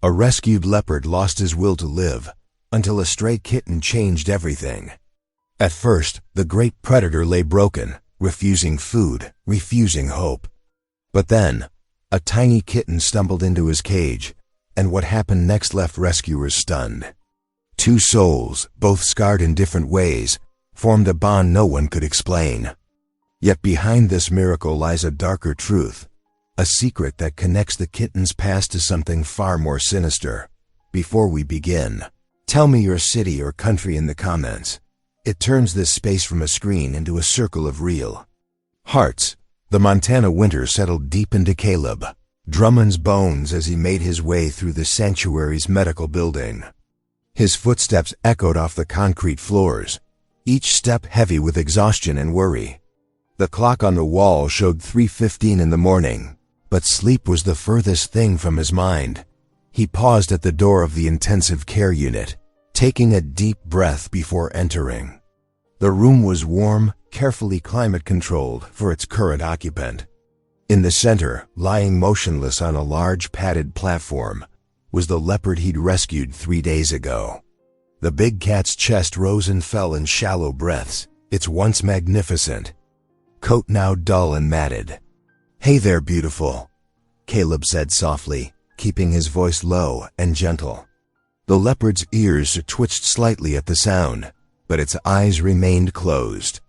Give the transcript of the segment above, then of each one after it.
A rescued leopard lost his will to live until a stray kitten changed everything. At first, the great predator lay broken, refusing food, refusing hope. But then, a tiny kitten stumbled into his cage, and what happened next left rescuers stunned. Two souls, both scarred in different ways, formed a bond no one could explain. Yet behind this miracle lies a darker truth, a secret that connects the kitten's past to something far more sinister. Before we begin, tell me your city or country in the comments. It turns this space from a screen into a circle of real hearts. The Montana winter settled deep into Caleb, Drummond's bones as he made his way through the sanctuary's medical building. His footsteps echoed off the concrete floors, each step heavy with exhaustion and worry. The clock on the wall showed 3:15 in the morning, but sleep was the furthest thing from his mind. He paused at the door of the intensive care unit, taking a deep breath before entering. The room was warm, carefully climate-controlled for its current occupant. In the center, lying motionless on a large padded platform, was the leopard he'd rescued 3 days ago. The big cat's chest rose and fell in shallow breaths, its once magnificent coat now dull and matted. "Hey there, beautiful," Caleb said softly, keeping his voice low and gentle. The leopard's ears twitched slightly at the sound, but its eyes remained closed.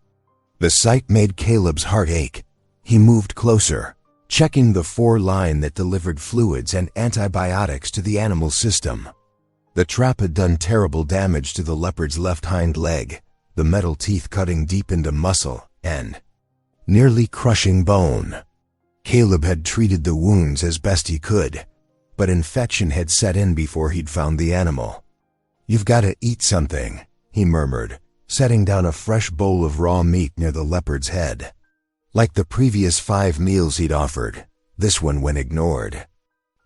The sight made Caleb's heart ache. He moved closer, checking the 4-line that delivered fluids and antibiotics to the animal's system. The trap had done terrible damage to the leopard's left hind leg, the metal teeth cutting deep into muscle and nearly crushing bone. Caleb had treated the wounds as best he could, but infection had set in before he'd found the animal. "You've got to eat something," he murmured, setting down a fresh bowl of raw meat near the leopard's head. Like the previous 5 meals he'd offered, this one went ignored.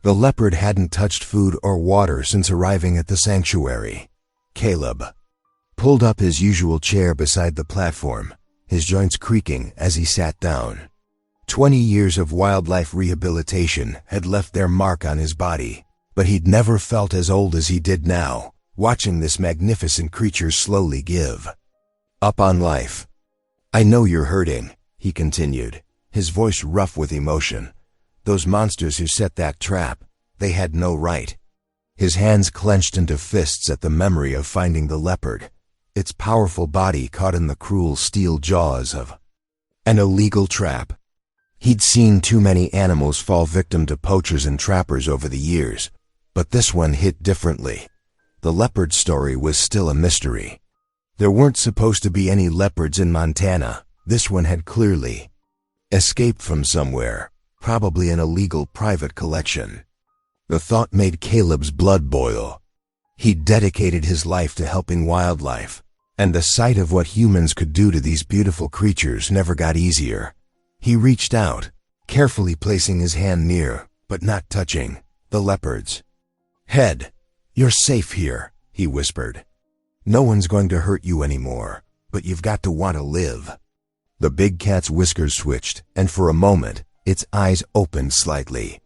The leopard hadn't touched food or water since arriving at the sanctuary. Caleb pulled up his usual chair beside the platform, his joints creaking as he sat down. 20 years of wildlife rehabilitation had left their mark on his body, but he'd never felt as old as he did now, watching this magnificent creature slowly give up on life. "I know you're hurting," he continued, his voice rough with emotion. "Those monsters who set that trap, they had no right." His hands clenched into fists at the memory of finding the leopard, its powerful body caught in the cruel steel jaws of an illegal trap. He'd seen too many animals fall victim to poachers and trappers over the years, but this one hit differently. The leopard story was still a mystery. There weren't supposed to be any leopards in Montana. This one had clearly escaped from somewhere, probably an illegal private collection. The thought made Caleb's blood boil. He'd dedicated his life to helping wildlife, and the sight of what humans could do to these beautiful creatures never got easier. He reached out, carefully placing his hand near, but not touching, the leopard's head. "You're safe here," he whispered. "No one's going to hurt you anymore, but you've got to want to live." The big cat's whiskers switched, and for a moment, its eyes opened slightly.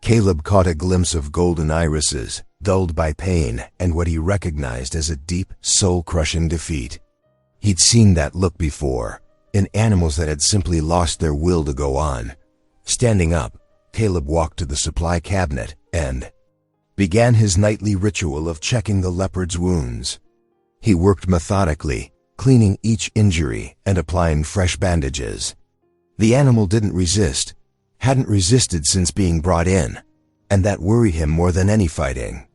Caleb caught a glimpse of golden irises, dulled by pain and what he recognized as a deep, soul-crushing defeat. He'd seen that look before, in animals that had simply lost their will to go on. Standing up, Caleb walked to the supply cabinet and began his nightly ritual of checking the leopard's wounds. He worked methodically, cleaning each injury and applying fresh bandages. The animal didn't resist, hadn't resisted since being brought in, and that worried him more than any fighting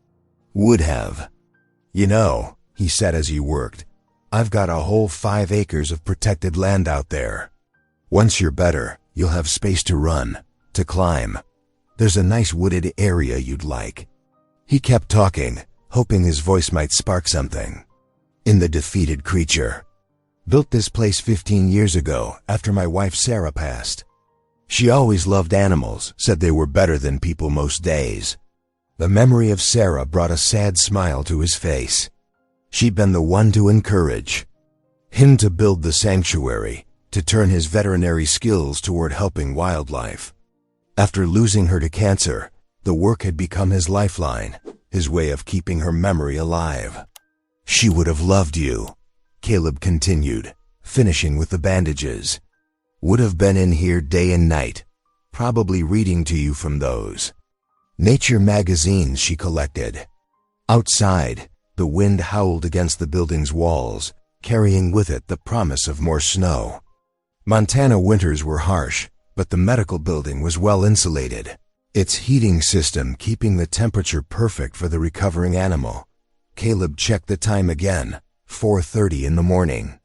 would have. "You know," he said as he worked, "I've got a whole 5 acres of protected land out there. Once you're better, you'll have space to run, to climb. There's a nice wooded area you'd like." He kept talking, hoping his voice might spark something in the defeated creature. "Built this place 15 years ago after my wife Sarah passed. She always loved animals, said they were better than people most days." The memory of Sarah brought a sad smile to his face. She'd been the one to encourage him to build the sanctuary, to turn his veterinary skills toward helping wildlife. After losing her to cancer, The work had become his lifeline, his way of keeping her memory alive. "She would have loved you," Caleb continued, finishing with the bandages. "Would have been in here day and night, probably reading to you from those nature magazines she collected." Outside, the wind howled against the building's walls, carrying with it the promise of more snow. Montana winters were harsh, but the medical building was well insulated, its heating system keeping the temperature perfect for the recovering animal. Caleb checked the time again, 4:30 in the morning.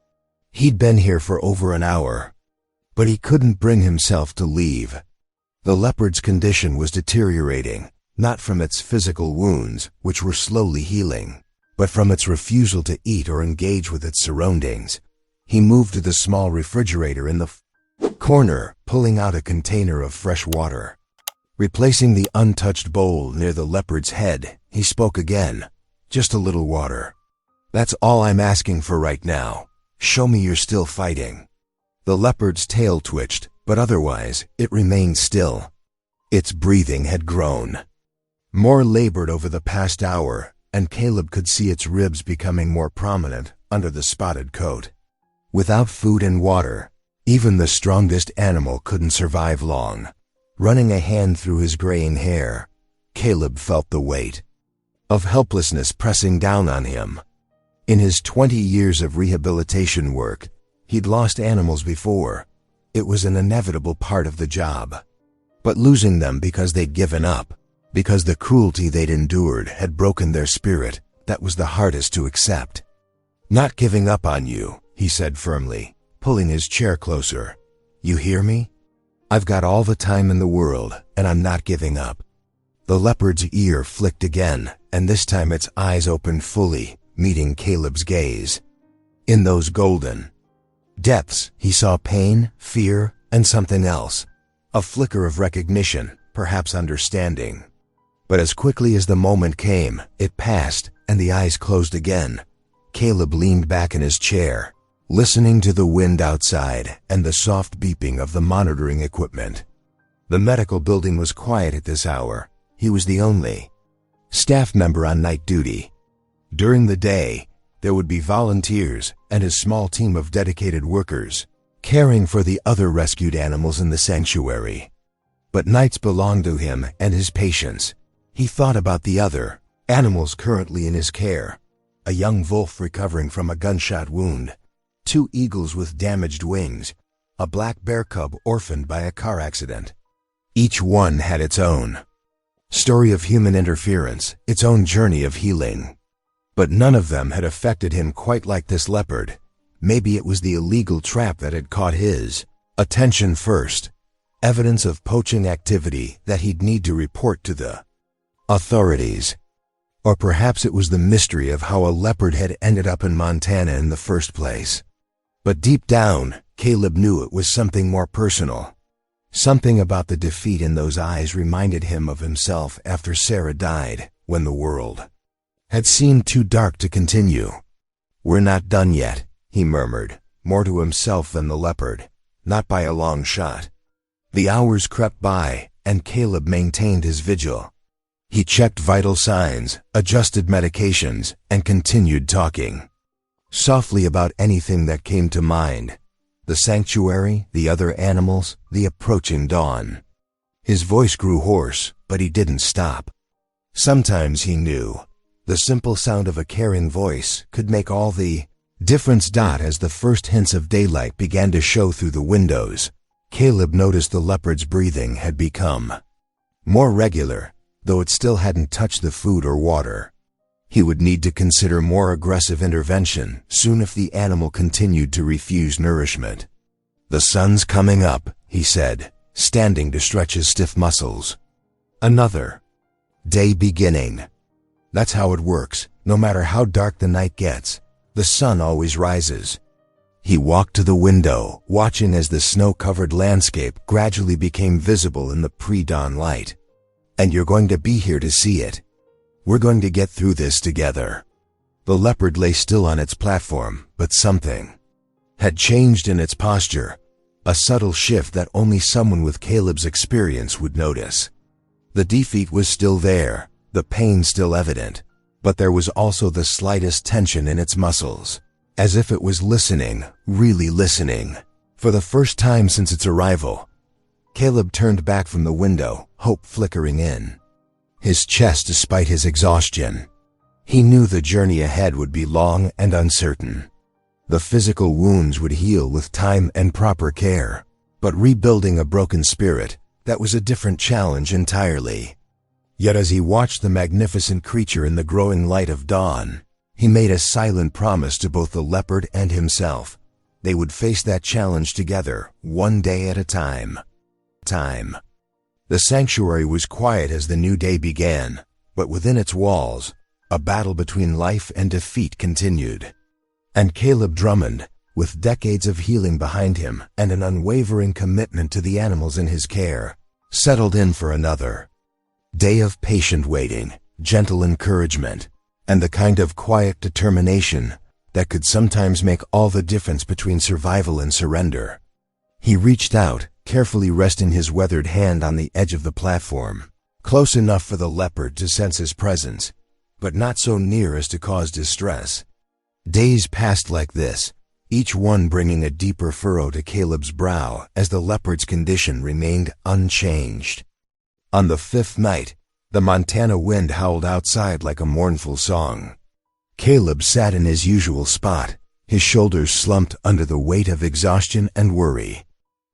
He'd been here for over an hour, but he couldn't bring himself to leave. The leopard's condition was deteriorating, not from its physical wounds, which were slowly healing, but from its refusal to eat or engage with its surroundings. He moved to the small refrigerator in the corner, pulling out a container of fresh water. Replacing the untouched bowl near the leopard's head, he spoke again. "Just a little water. That's all I'm asking for right now. Show me you're still fighting." The leopard's tail twitched, but otherwise, it remained still. Its breathing had grown more labored over the past hour, and Caleb could see its ribs becoming more prominent under the spotted coat. Without food and water, even the strongest animal couldn't survive long. Running a hand through his graying hair, Caleb felt the weight of helplessness pressing down on him. In his 20 years of rehabilitation work, he'd lost animals before. It was an inevitable part of the job. But losing them because they'd given up, because the cruelty they'd endured had broken their spirit, that was the hardest to accept. "Not giving up on you," he said firmly, pulling his chair closer. "You hear me? I've got all the time in the world, and I'm not giving up." The leopard's ear flicked again, and this time its eyes opened fully, meeting Caleb's gaze. In those golden depths, he saw pain, fear, and something else. A flicker of recognition, perhaps understanding. But as quickly as the moment came, it passed, and the eyes closed again. Caleb leaned back in his chair, listening to the wind outside and the soft beeping of the monitoring equipment. The medical building was quiet at this hour. He was the only staff member on night duty. During the day, there would be volunteers and his small team of dedicated workers, caring for the other rescued animals in the sanctuary. But nights belonged to him and his patients. He thought about the other animals currently in his care. A young wolf recovering from a gunshot wound, 2 eagles with damaged wings, a black bear cub orphaned by a car accident. Each one had its own story of human interference, its own journey of healing. But none of them had affected him quite like this leopard. Maybe it was the illegal trap that had caught his attention first. Evidence of poaching activity that he'd need to report to the authorities. Or perhaps it was the mystery of how a leopard had ended up in Montana in the first place. But deep down, Caleb knew it was something more personal. Something about the defeat in those eyes reminded him of himself after Sarah died, when the world had seemed too dark to continue. "We're not done yet," he murmured, more to himself than the leopard, not by a long shot. The hours crept by, and Caleb maintained his vigil. He checked vital signs, adjusted medications, and continued talking softly about anything that came to mind. The sanctuary, the other animals, the approaching dawn. His voice grew hoarse, but he didn't stop. Sometimes he knew the simple sound of a caring voice could make all the difference. As the first hints of daylight began to show through the windows, Caleb noticed the leopard's breathing had become more regular, though it still hadn't touched the food or water. He would need to consider more aggressive intervention soon if the animal continued to refuse nourishment. "The sun's coming up," he said, standing to stretch his stiff muscles. "Another day beginning. That's how it works. No matter how dark the night gets, the sun always rises." He walked to the window, watching as the snow-covered landscape gradually became visible in the pre-dawn light. "And you're going to be here to see it. We're going to get through this together." The leopard lay still on its platform, but something had changed in its posture, a subtle shift that only someone with Caleb's experience would notice. The defeat was still there, the pain still evident, but there was also the slightest tension in its muscles, as if it was listening, really listening. For the first time since its arrival, Caleb turned back from the window, hope flickering in his chest despite his exhaustion. He knew the journey ahead would be long and uncertain. The physical wounds would heal with time and proper care, but rebuilding a broken spirit, that was a different challenge entirely. Yet as he watched the magnificent creature in the growing light of dawn, he made a silent promise to both the leopard and himself. They would face that challenge together, one day at a time. The sanctuary was quiet as the new day began, but within its walls, a battle between life and defeat continued. And Caleb Drummond, with decades of healing behind him and an unwavering commitment to the animals in his care, settled in for another day of patient waiting, gentle encouragement, and the kind of quiet determination that could sometimes make all the difference between survival and surrender. He reached out, carefully resting his weathered hand on the edge of the platform, close enough for the leopard to sense his presence, but not so near as to cause distress. Days passed like this, each one bringing a deeper furrow to Caleb's brow as the leopard's condition remained unchanged. On the fifth night, the Montana wind howled outside like a mournful song. Caleb sat in his usual spot, his shoulders slumped under the weight of exhaustion and worry.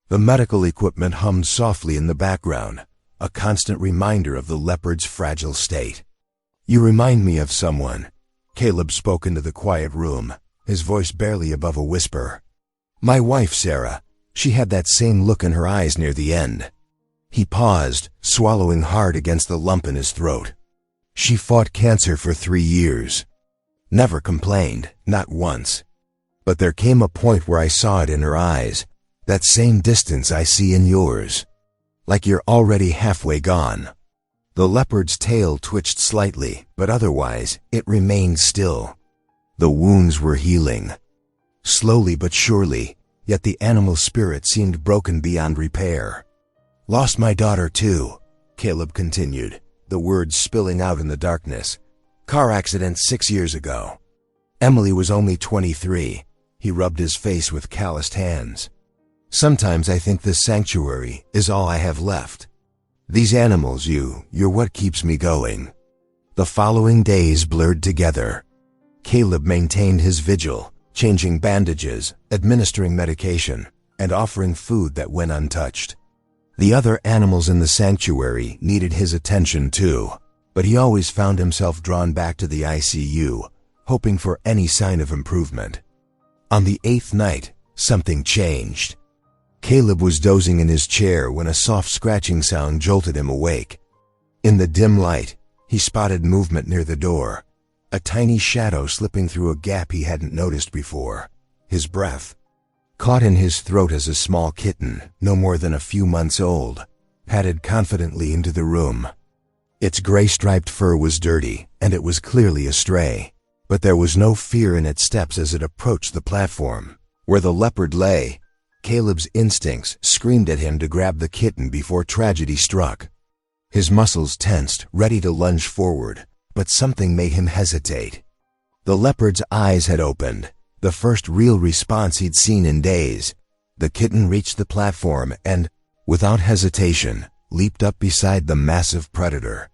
The medical equipment hummed softly in the background, a constant reminder of the leopard's fragile state. "You remind me of someone," Caleb spoke into the quiet room, his voice barely above a whisper. "My wife, Sarah. She had that same look in her eyes near the end." He paused, swallowing hard against the lump in his throat. "She fought cancer for 3 years. Never complained, not once. But there came a point where I saw it in her eyes, that same distance I see in yours. Like you're already halfway gone." The leopard's tail twitched slightly, but otherwise, it remained still. The wounds were healing. Slowly but surely, yet the animal spirit seemed broken beyond repair. "Lost my daughter too," Caleb continued, the words spilling out in the darkness. "Car accident 6 years ago. Emily was only 23. He rubbed his face with calloused hands. "Sometimes I think this sanctuary is all I have left. These animals, you're what keeps me going." The following days blurred together. Caleb maintained his vigil, changing bandages, administering medication, and offering food that went untouched. The other animals in the sanctuary needed his attention too, but he always found himself drawn back to the ICU, hoping for any sign of improvement. On the 8th night, something changed. Caleb was dozing in his chair when a soft scratching sound jolted him awake. In the dim light, he spotted movement near the door, a tiny shadow slipping through a gap he hadn't noticed before. His breath caught in his throat as a small kitten, no more than a few months old, padded confidently into the room. Its gray-striped fur was dirty, and it was clearly a stray, but there was no fear in its steps as it approached the platform. Where the leopard lay, Caleb's instincts screamed at him to grab the kitten before tragedy struck. His muscles tensed, ready to lunge forward, but something made him hesitate. The leopard's eyes had opened, the first real response he'd seen in days. The kitten reached the platform and, without hesitation, leaped up beside the massive predator.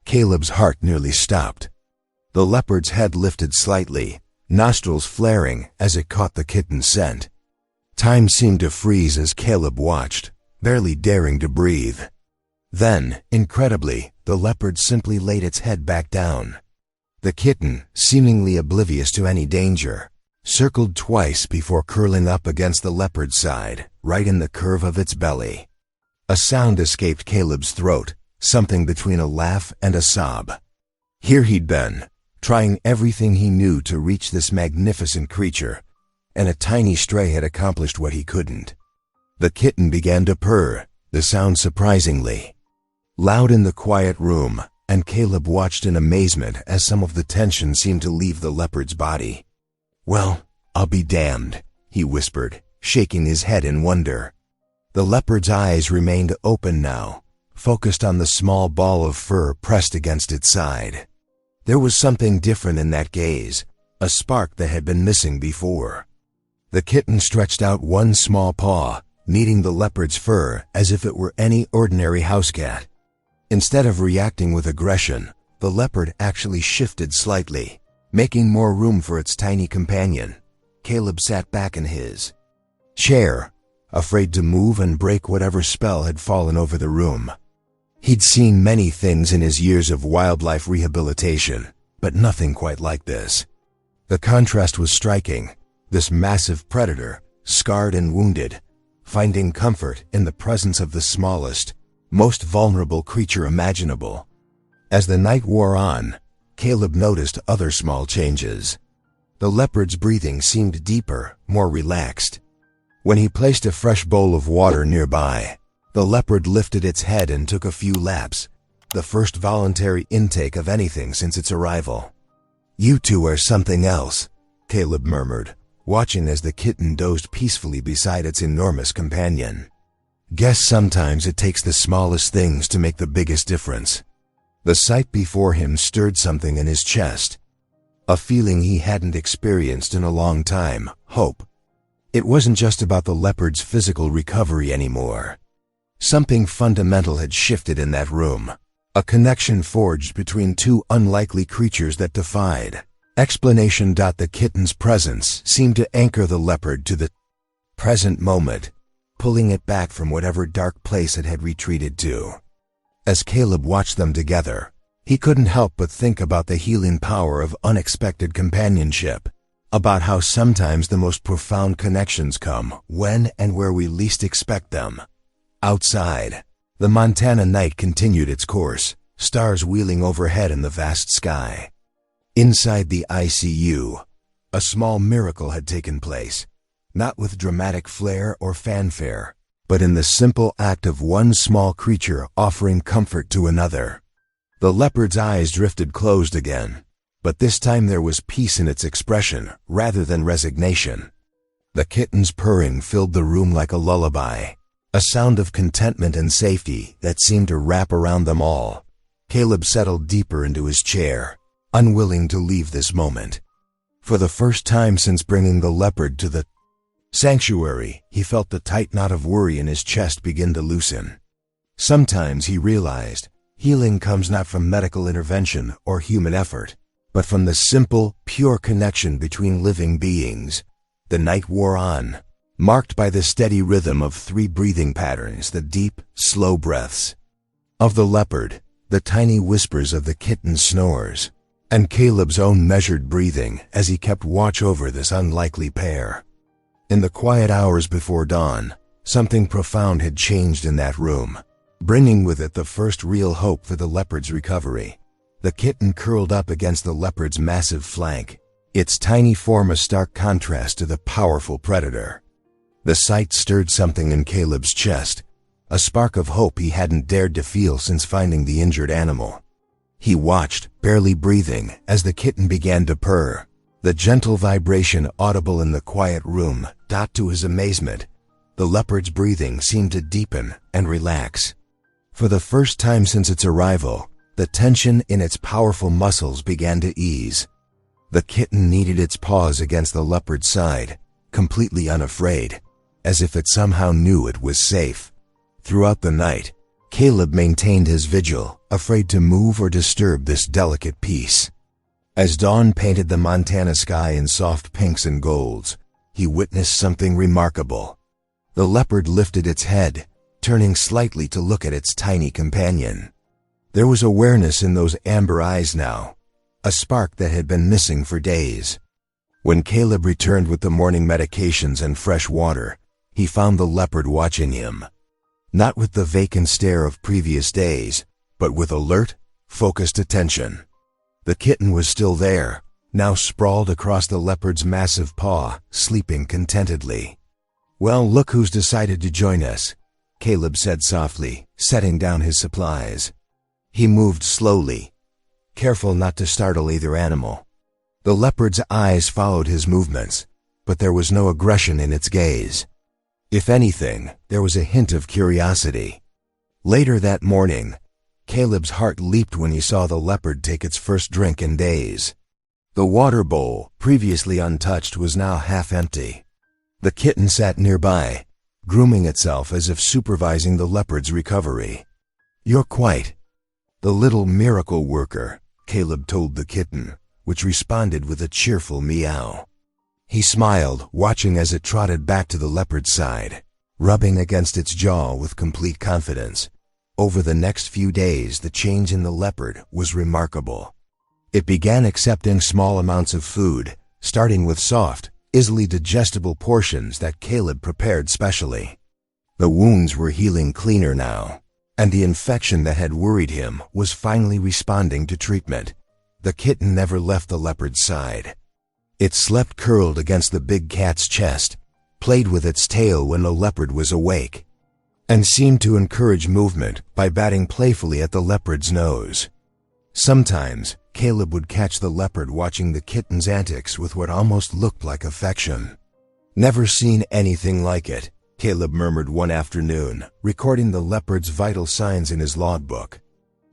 Caleb's heart nearly stopped. The leopard's head lifted slightly, nostrils flaring as it caught the kitten's scent. Time seemed to freeze as Caleb watched, barely daring to breathe. Then, incredibly, the leopard simply laid its head back down. The kitten, seemingly oblivious to any danger, circled twice before curling up against the leopard's side, right in the curve of its belly. A sound escaped Caleb's throat, something between a laugh and a sob. Here he'd been, trying everything he knew to reach this magnificent creature, and a tiny stray had accomplished what he couldn't. The kitten began to purr, the sound surprisingly loud in the quiet room, and Caleb watched in amazement as some of the tension seemed to leave the leopard's body. "Well, I'll be damned," he whispered, shaking his head in wonder. The leopard's eyes remained open now, focused on the small ball of fur pressed against its side. There was something different in that gaze, a spark that had been missing before. The kitten stretched out one small paw, kneading the leopard's fur as if it were any ordinary house cat. Instead of reacting with aggression, the leopard actually shifted slightly, making more room for its tiny companion. Caleb sat back in his chair, afraid to move and break whatever spell had fallen over the room. He'd seen many things in his years of wildlife rehabilitation, but nothing quite like this. The contrast was striking. This massive predator, scarred and wounded, finding comfort in the presence of the smallest, most vulnerable creature imaginable. As the night wore on, Caleb noticed other small changes. The leopard's breathing seemed deeper, more relaxed. When he placed a fresh bowl of water nearby, the leopard lifted its head and took a few laps, the first voluntary intake of anything since its arrival. "You two are something else," Caleb murmured, watching as the kitten dozed peacefully beside its enormous companion. "Guess sometimes it takes the smallest things to make the biggest difference." The sight before him stirred something in his chest, a feeling he hadn't experienced in a long time: hope. It wasn't just about the leopard's physical recovery anymore. Something fundamental had shifted in that room, a connection forged between two unlikely creatures that defied explanation. The kitten's presence seemed to anchor the leopard to the present moment, pulling it back from whatever dark place it had retreated to. As Caleb watched them together, he couldn't help but think about the healing power of unexpected companionship, about how sometimes the most profound connections come when and where we least expect them. Outside, the Montana night continued its course, stars wheeling overhead in the vast sky. Inside the ICU, a small miracle had taken place, not with dramatic flair or fanfare, but in the simple act of one small creature offering comfort to another. The leopard's eyes drifted closed again, but this time there was peace in its expression rather than resignation. The kitten's purring filled the room like a lullaby, a sound of contentment and safety that seemed to wrap around them all. Caleb settled deeper into his chair, unwilling to leave this moment. For the first time since bringing the leopard to the sanctuary, he felt the tight knot of worry in his chest begin to loosen. Sometimes, he realized, healing comes not from medical intervention or human effort, but from the simple, pure connection between living beings. The night wore on, marked by the steady rhythm of 3 breathing patterns, the deep, slow breaths of the leopard, the tiny whispers of the kitten's snores, and Caleb's own measured breathing as he kept watch over this unlikely pair. In the quiet hours before dawn, something profound had changed in that room, bringing with it the first real hope for the leopard's recovery. The kitten curled up against the leopard's massive flank, its tiny form a stark contrast to the powerful predator. The sight stirred something in Caleb's chest, a spark of hope he hadn't dared to feel since finding the injured animal. He watched, barely breathing, as the kitten began to purr, the gentle vibration audible in the quiet room. To his amazement, the leopard's breathing seemed to deepen and relax. For the first time since its arrival, the tension in its powerful muscles began to ease. The kitten kneaded its paws against the leopard's side, completely unafraid, as if it somehow knew it was safe. Throughout the night, Caleb maintained his vigil, afraid to move or disturb this delicate peace. As dawn painted the Montana sky in soft pinks and golds, he witnessed something remarkable. The leopard lifted its head, turning slightly to look at its tiny companion. There was awareness in those amber eyes now, a spark that had been missing for days. When Caleb returned with the morning medications and fresh water, he found the leopard watching him. Not with the vacant stare of previous days, but with alert, focused attention. The kitten was still there, now sprawled across the leopard's massive paw, sleeping contentedly. "Well, look who's decided to join us," Caleb said softly, setting down his supplies. He moved slowly, careful not to startle either animal. The leopard's eyes followed his movements, but there was no aggression in its gaze. If anything, there was a hint of curiosity. Later that morning, Caleb's heart leaped when he saw the leopard take its first drink in days. The water bowl, previously untouched, was now half empty. The kitten sat nearby, grooming itself as if supervising the leopard's recovery. "You're quite the little miracle worker," Caleb told the kitten, which responded with a cheerful meow. He smiled, watching as it trotted back to the leopard's side, rubbing against its jaw with complete confidence. Over the next few days, the change in the leopard was remarkable. It began accepting small amounts of food, starting with soft, easily digestible portions that Caleb prepared specially. The wounds were healing cleaner now, and the infection that had worried him was finally responding to treatment. The kitten never left the leopard's side. It slept curled against the big cat's chest, played with its tail when the leopard was awake, and seemed to encourage movement by batting playfully at the leopard's nose. Sometimes, Caleb would catch the leopard watching the kitten's antics with what almost looked like affection. "Never seen anything like it," Caleb murmured one afternoon, recording the leopard's vital signs in his logbook.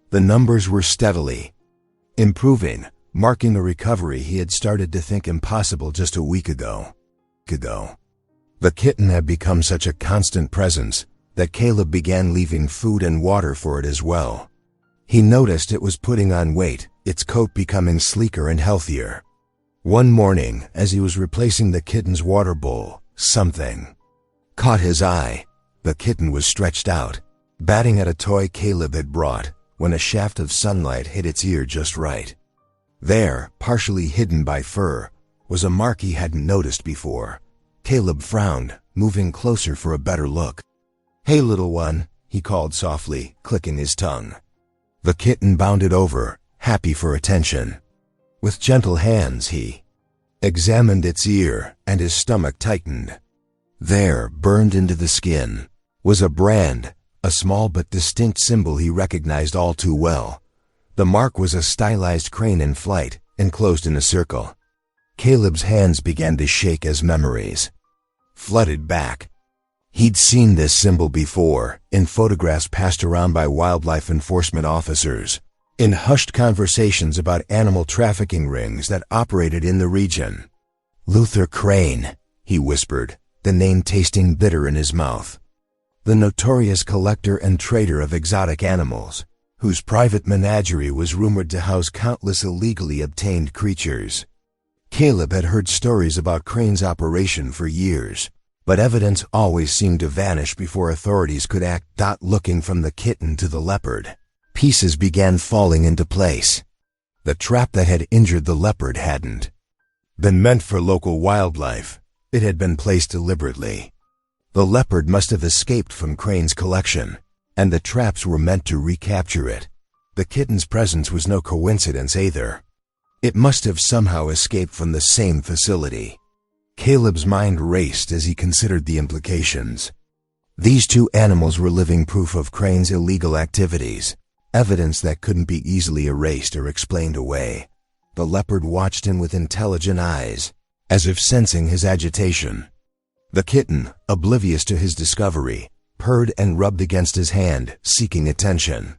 The numbers were steadily improving, marking a recovery he had started to think impossible just a week ago. The kitten had become such a constant presence that Caleb began leaving food and water for it as well. He noticed it was putting on weight, its coat becoming sleeker and healthier. One morning, as he was replacing the kitten's water bowl, something caught his eye. The kitten was stretched out, batting at a toy Caleb had brought, when a shaft of sunlight hit its ear just right. There, partially hidden by fur, was a mark he hadn't noticed before. Caleb frowned, moving closer for a better look. "Hey, little one," he called softly, clicking his tongue. The kitten bounded over, happy for attention. With gentle hands he examined its ear, and his stomach tightened. There, burned into the skin, was a brand, a small but distinct symbol he recognized all too well. The mark was a stylized crane in flight, enclosed in a circle. Caleb's hands began to shake as memories flooded back. He'd seen this symbol before, in photographs passed around by wildlife enforcement officers, in hushed conversations about animal trafficking rings that operated in the region. "Luther Crane," he whispered, the name tasting bitter in his mouth. The notorious collector and trader of exotic animals, whose private menagerie was rumored to house countless illegally obtained creatures. Caleb had heard stories about Crane's operation for years, but evidence always seemed to vanish before authorities could act. Looking from the kitten to the leopard, pieces began falling into place. The trap that had injured the leopard hadn't been meant for local wildlife. It had been placed deliberately. The leopard must have escaped from Crane's collection, and the traps were meant to recapture it. The kitten's presence was no coincidence either. It must have somehow escaped from the same facility. Caleb's mind raced as he considered the implications. These two animals were living proof of Crane's illegal activities, evidence that couldn't be easily erased or explained away. The leopard watched him with intelligent eyes, as if sensing his agitation. The kitten, oblivious to his discovery, purred and rubbed against his hand, seeking attention.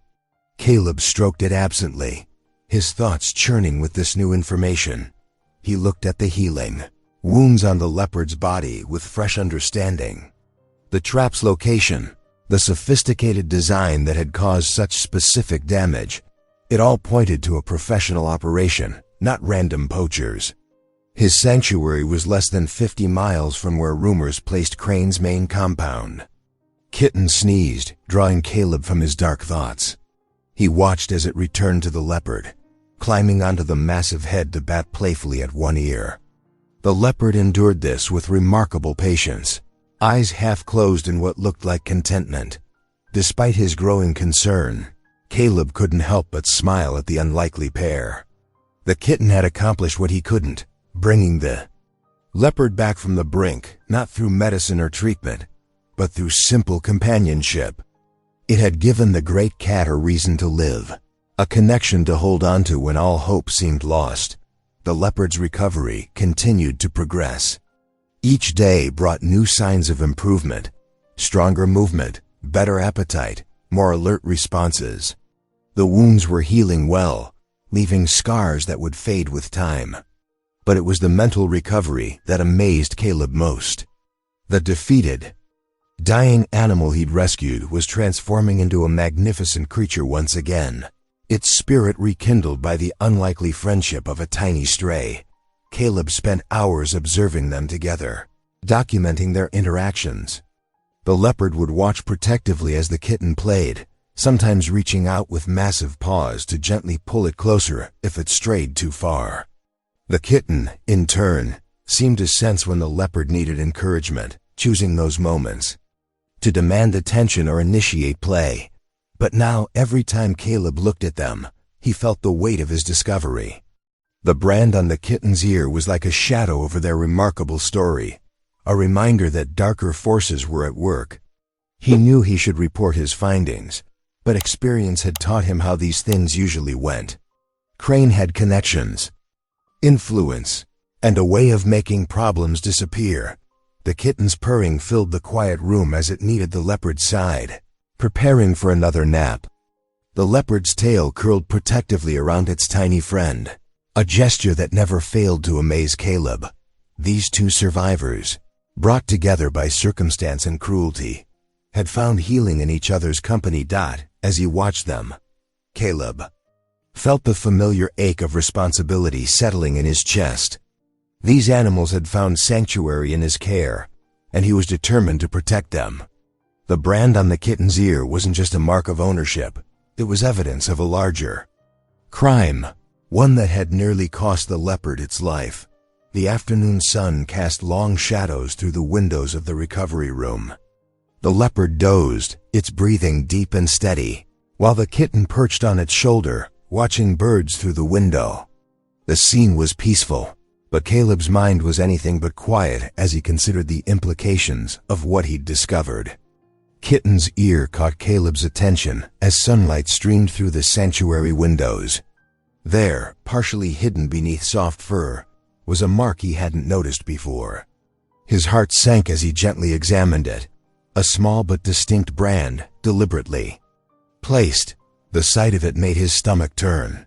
Caleb stroked it absently, his thoughts churning with this new information. He looked at the healing wounds on the leopard's body with fresh understanding. The trap's location, the sophisticated design that had caused such specific damage, it all pointed to a professional operation, not random poachers. His sanctuary was less than 50 miles from where rumors placed Crane's main compound. Kitten sneezed, drawing Caleb from his dark thoughts. He watched as it returned to the leopard, climbing onto the massive head to bat playfully at one ear. The leopard endured this with remarkable patience, eyes half closed in what looked like contentment. Despite his growing concern, Caleb couldn't help but smile at the unlikely pair. The kitten had accomplished what he couldn't, bringing the leopard back from the brink, not through medicine or treatment, but through simple companionship. It had given the great cat a reason to live, a connection to hold on to when all hope seemed lost. The leopard's recovery continued to progress. Each day brought new signs of improvement: stronger movement, better appetite, more alert responses. The wounds were healing well, leaving scars that would fade with time. But it was the mental recovery that amazed Caleb most. The defeated, dying animal he'd rescued was transforming into a magnificent creature once again, its spirit rekindled by the unlikely friendship of a tiny stray. Caleb spent hours observing them together, documenting their interactions. The leopard would watch protectively as the kitten played, sometimes reaching out with massive paws to gently pull it closer if it strayed too far. The kitten, in turn, seemed to sense when the leopard needed encouragement, choosing those moments to demand attention or initiate play. But now, every time Caleb looked at them, he felt the weight of his discovery. The brand on the kitten's ear was like a shadow over their remarkable story, a reminder that darker forces were at work. He knew he should report his findings, but experience had taught him how these things usually went. Crane had connections, influence, and a way of making problems disappear. The kitten's purring filled the quiet room as it needed the leopard's side, preparing for another nap. The leopard's tail curled protectively around its tiny friend, a gesture that never failed to amaze Caleb. These two survivors, brought together by circumstance and cruelty, had found healing in each other's company. As he watched them, Caleb felt the familiar ache of responsibility settling in his chest. These animals had found sanctuary in his care, and he was determined to protect them. The brand on the kitten's ear wasn't just a mark of ownership, it was evidence of a larger crime, one that had nearly cost the leopard its life. The afternoon sun cast long shadows through the windows of the recovery room. The leopard dozed, its breathing deep and steady, while the kitten perched on its shoulder, watching birds through the window. The scene was peaceful, but Caleb's mind was anything but quiet as he considered the implications of what he'd discovered. Kitten's ear caught Caleb's attention as sunlight streamed through the sanctuary windows. There, partially hidden beneath soft fur, was a mark he hadn't noticed before. His heart sank as he gently examined it. A small but distinct brand, deliberately placed. The sight of it made his stomach turn.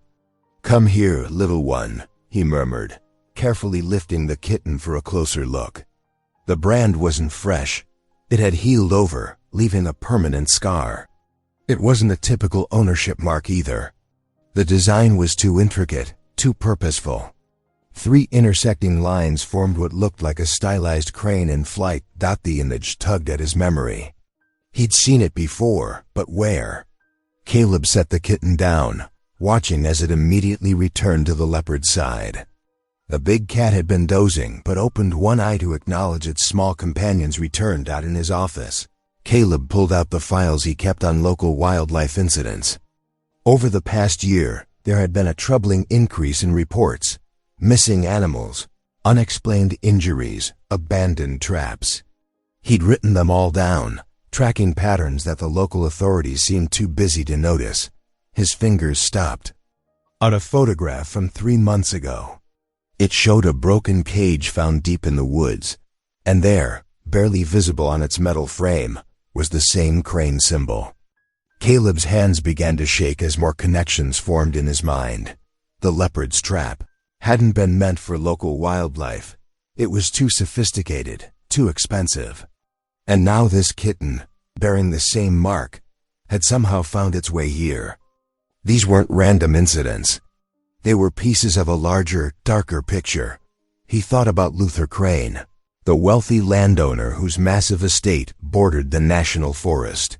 "Come here, little one," he murmured, carefully lifting the kitten for a closer look. The brand wasn't fresh. It had healed over, leaving a permanent scar. It wasn't a typical ownership mark either. The design was too intricate, too purposeful. 3 intersecting lines formed what looked like a stylized crane in flight. The image tugged at his memory. He'd seen it before, but where? Caleb set the kitten down, watching as it immediately returned to the leopard's side. The big cat had been dozing, but opened one eye to acknowledge its small companion's return. In his office, Caleb pulled out the files he kept on local wildlife incidents. Over the past year, there had been a troubling increase in reports. Missing animals, unexplained injuries, abandoned traps. He'd written them all down, tracking patterns that the local authorities seemed too busy to notice. His fingers stopped on a photograph from 3 months ago. It showed a broken cage found deep in the woods, and there, barely visible on its metal frame, was the same crane symbol. Caleb's hands began to shake as more connections formed in his mind. The leopard's trap hadn't been meant for local wildlife. It was too sophisticated, too expensive. And now this kitten, bearing the same mark, had somehow found its way here. These weren't random incidents. They were pieces of a larger, darker picture. He thought about Luther Crane, the wealthy landowner whose massive estate bordered the national forest.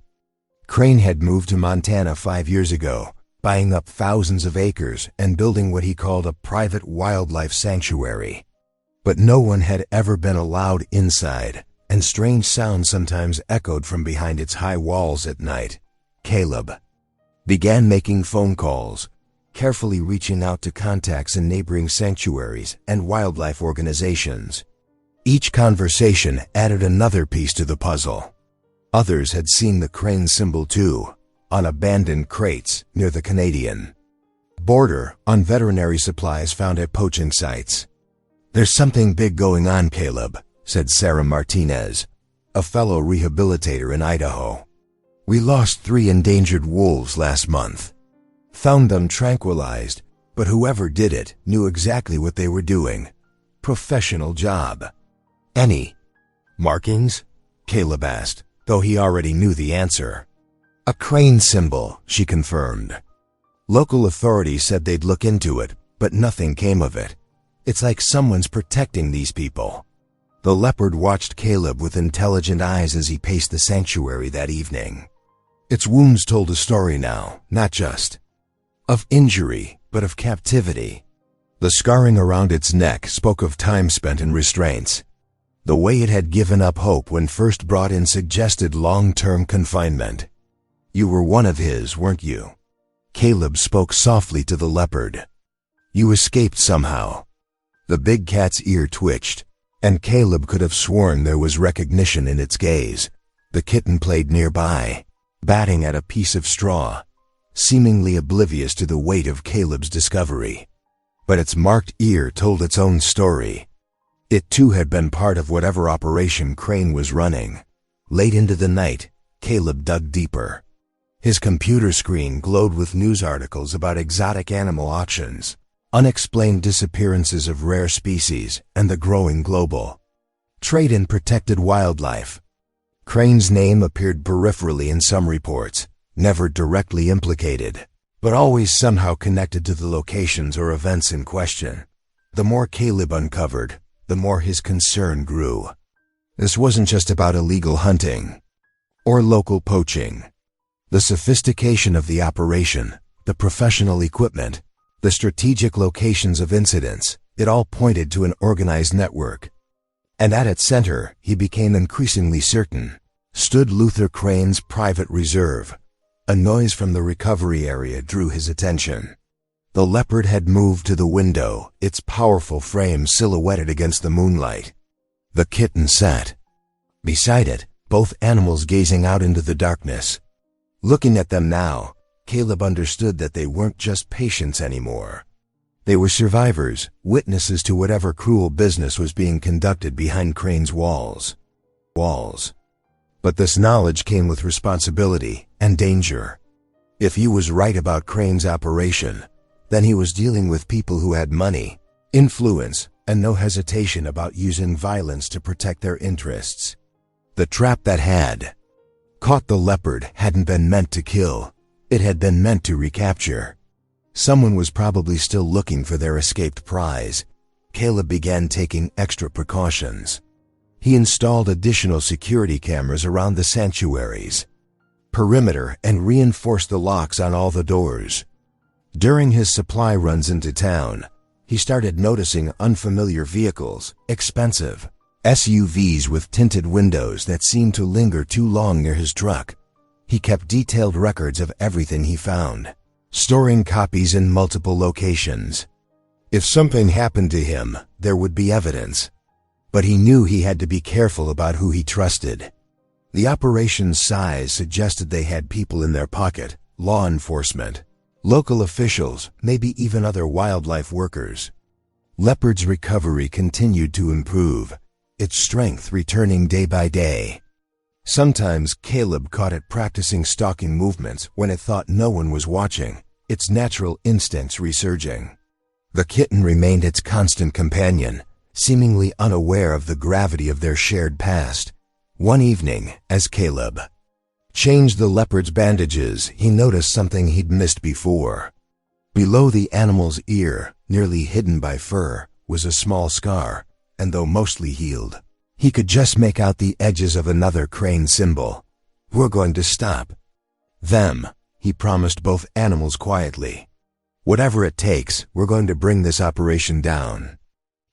Crane had moved to Montana 5 years ago, buying up thousands of acres and building what he called a private wildlife sanctuary. But no one had ever been allowed inside, and strange sounds sometimes echoed from behind its high walls at night. Caleb began making phone calls, carefully reaching out to contacts in neighboring sanctuaries and wildlife organizations. Each conversation added another piece to the puzzle. Others had seen the crane symbol too, on abandoned crates near the Canadian border, on veterinary supplies found at poaching sites. "There's something big going on, Caleb," said Sarah Martinez, a fellow rehabilitator in Idaho. We lost 3 endangered wolves last month. Found them tranquilized, but whoever did it knew exactly what they were doing. Professional job. Any markings? Caleb asked, though he already knew the answer. A crane symbol, she confirmed. Local authorities said they'd look into it, but nothing came of it. It's like someone's protecting these people. The leopard watched Caleb with intelligent eyes as he paced the sanctuary that evening. Its wounds told a story now, not just of injury, but of captivity. The scarring around its neck spoke of time spent in restraints. The way it had given up hope when first brought in suggested long-term confinement. You were one of his, weren't you? Caleb spoke softly to the leopard. You escaped somehow. The big cat's ear twitched, and Caleb could have sworn there was recognition in its gaze. The kitten played nearby, batting at a piece of straw, seemingly oblivious to the weight of Caleb's discovery. But its marked ear told its own story. It too had been part of whatever operation Crane was running. Late into the night, Caleb dug deeper. His computer screen glowed with news articles about exotic animal auctions, unexplained disappearances of rare species, and the growing global trade in protected wildlife. Crane's name appeared peripherally in some reports, never directly implicated, but always somehow connected to the locations or events in question. The more Caleb uncovered, the more his concern grew. This wasn't just about illegal hunting or local poaching. The sophistication of the operation, the professional equipment, the strategic locations of incidents, it all pointed to an organized network. And at its center, he became increasingly certain, stood Luther Crane's private reserve. A noise from the recovery area drew his attention. The leopard had moved to the window, its powerful frame silhouetted against the moonlight. The kitten sat beside it, both animals gazing out into the darkness. Looking at them now, Caleb understood that they weren't just patients anymore. They were survivors, witnesses to whatever cruel business was being conducted behind Crane's walls. But this knowledge came with responsibility and danger. If he was right about Crane's operation, then he was dealing with people who had money, influence, and no hesitation about using violence to protect their interests. The trap that had caught the leopard hadn't been meant to kill. It had been meant to recapture. Someone was probably still looking for their escaped prize. Caleb began taking extra precautions. He installed additional security cameras around the sanctuaries, perimeter, and reinforced the locks on all the doors. During his supply runs into town, he started noticing unfamiliar vehicles, expensive SUVs with tinted windows that seemed to linger too long near his truck. He kept detailed records of everything he found, storing copies in multiple locations. If something happened to him, there would be evidence. But he knew he had to be careful about who he trusted. The operation's size suggested they had people in their pocket, law enforcement, local officials, maybe even other wildlife workers. Leopard's recovery continued to improve, its strength returning day by day. Sometimes Caleb caught it practicing stalking movements when it thought no one was watching, its natural instincts resurging. The kitten remained its constant companion, seemingly unaware of the gravity of their shared past. One evening, as Caleb changed the leopard's bandages, he noticed something he'd missed before. Below the animal's ear, nearly hidden by fur, was a small scar, and though mostly healed, he could just make out the edges of another crane symbol. We're going to stop them, he promised both animals quietly. Whatever it takes, we're going to bring this operation down.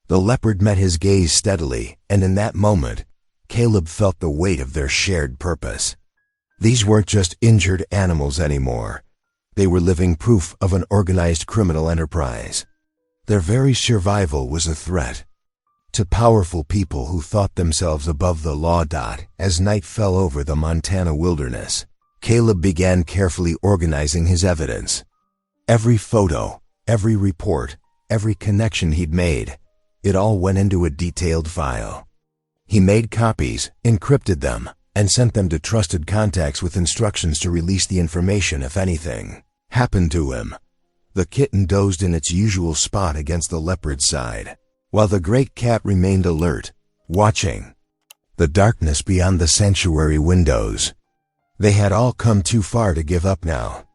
The leopard met his gaze steadily, and in that moment, Caleb felt the weight of their shared purpose. These weren't just injured animals anymore. They were living proof of an organized criminal enterprise. Their very survival was a threat to powerful people who thought themselves above the law. As night fell over the Montana wilderness, Caleb began carefully organizing his evidence. Every photo, every report, every connection he'd made, it all went into a detailed file. He made copies, encrypted them, and sent them to trusted contacts with instructions to release the information if anything happened to him. The kitten dozed in its usual spot against the leopard's side, while the great cat remained alert, watching the darkness beyond the sanctuary windows. They had all come too far to give up now.